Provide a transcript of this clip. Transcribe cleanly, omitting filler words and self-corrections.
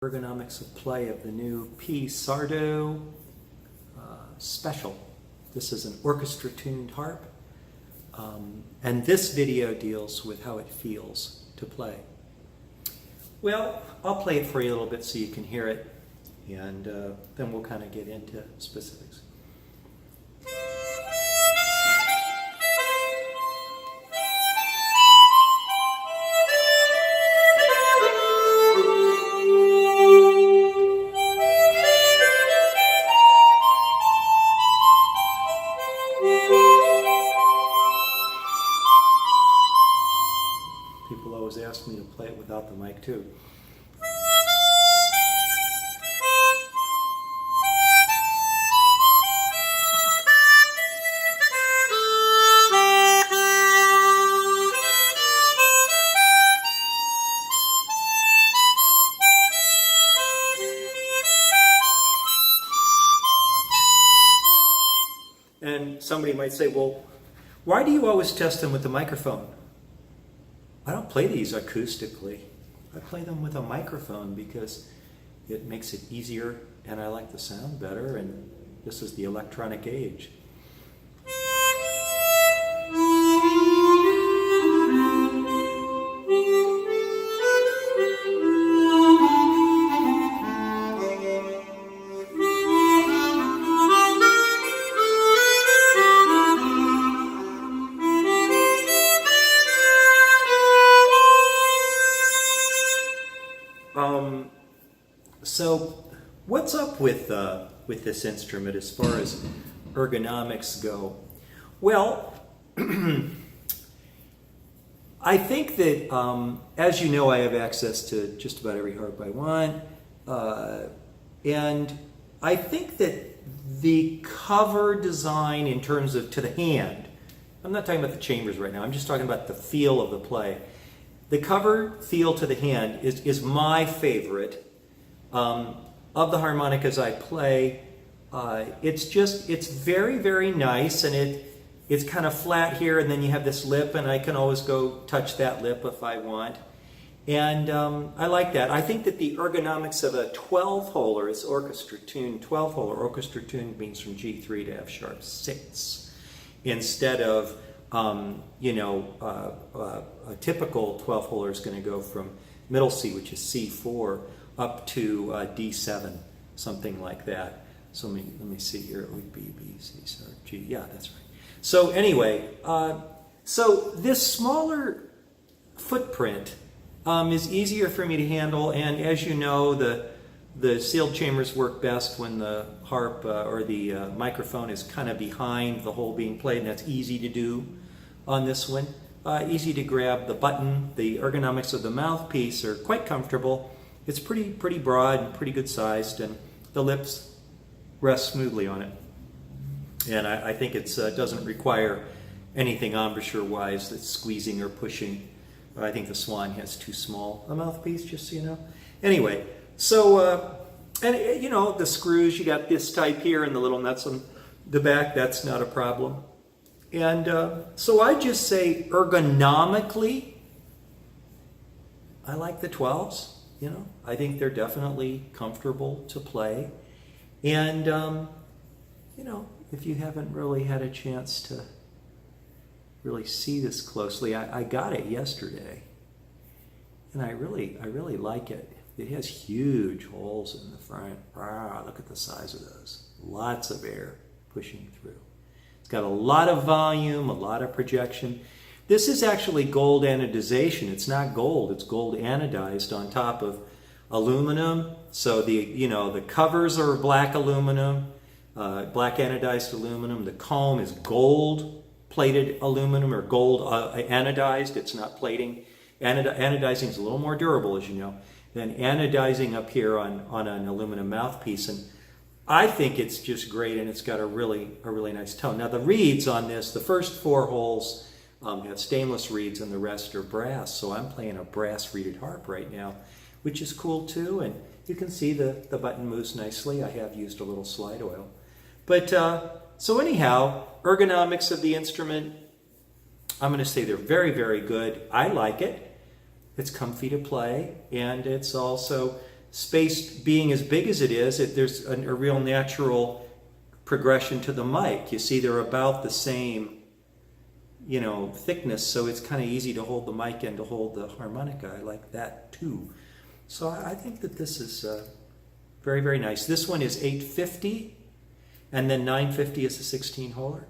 Ergonomics of play of the new Psardo SPECIAL. This is an orchestra-tuned harp, and this video deals with how it feels to play. Well, I'll play it for you a little bit so you can hear it, and then we'll kind of get into specifics. People always ask me to play it without the mic too. And somebody might say, well, why do you always test them with the microphone? I don't play these acoustically. I play them with a microphone because it makes it easier and I like the sound better, and this is the electronic age. So what's up with this instrument as far as ergonomics go? Well, I think that, as you know, I have access to just about every harp I want, and I think that the cover design in terms of to the hand, I'm not talking about the chambers right now, I'm just talking about the feel of the play. The cover feel to the hand is my favorite. Of the harmonicas I play, it's very, very nice, and it's kind of flat here, and then you have this lip, and I can always go touch that lip if I want. And I like that. I think that the ergonomics of a 12-holer, it's orchestra-tuned, 12-holer. Orchestra-tuned means from G3 to F-sharp 6, instead of, a typical 12-holer is going to go from middle C, which is C4, up to D7, something like that. So let me see here. It would be B, C, so G. Yeah, that's right. So anyway, so this smaller footprint is easier for me to handle, and as you know, the sealed chambers work best when the harp or the microphone is kind of behind the hole being played, and that's easy to do on this one. Easy to grab the button. The ergonomics of the mouthpiece are quite comfortable. It's pretty broad and pretty good sized, and the lips rest smoothly on it. And I think it doesn't require anything embouchure-wise that's squeezing or pushing. I think the Swan has too small a mouthpiece, just so you know. Anyway, so, and you know, the screws, you got this type here and the little nuts on the back, that's not a problem. And so I just say ergonomically, I like the 12s. You know, I think they're definitely comfortable to play. And, you know, if you haven't really had a chance to really see this closely, I got it yesterday. And I really like it. It has huge holes in the front. Wow, look at the size of those. Lots of air pushing through. It's got a lot of volume, a lot of projection. This is actually gold anodization. It's not gold, it's gold anodized on top of aluminum. So the covers are black aluminum, black anodized aluminum. The comb is gold plated aluminum or gold anodized. It's not plating. Anodizing is a little more durable, as you know, than anodizing up here on an aluminum mouthpiece. And I think it's just great, and it's got a really nice tone. Now the reeds on this, the first 4 holes have stainless reeds and the rest are brass. So I'm playing a brass reeded harp right now, which is cool too. And you can see the button moves nicely. I have used a little slide oil. But so anyhow, ergonomics of the instrument, I'm going to say they're very, very good. I like it. It's comfy to play, and it's also space being as big as it is, there's a real natural progression to the mic. You see, they're about the same, thickness, so it's kind of easy to hold the mic and to hold the harmonica. I like that too. So I think that this is very, very nice. This one is $850, and then $950 is a 16-holer.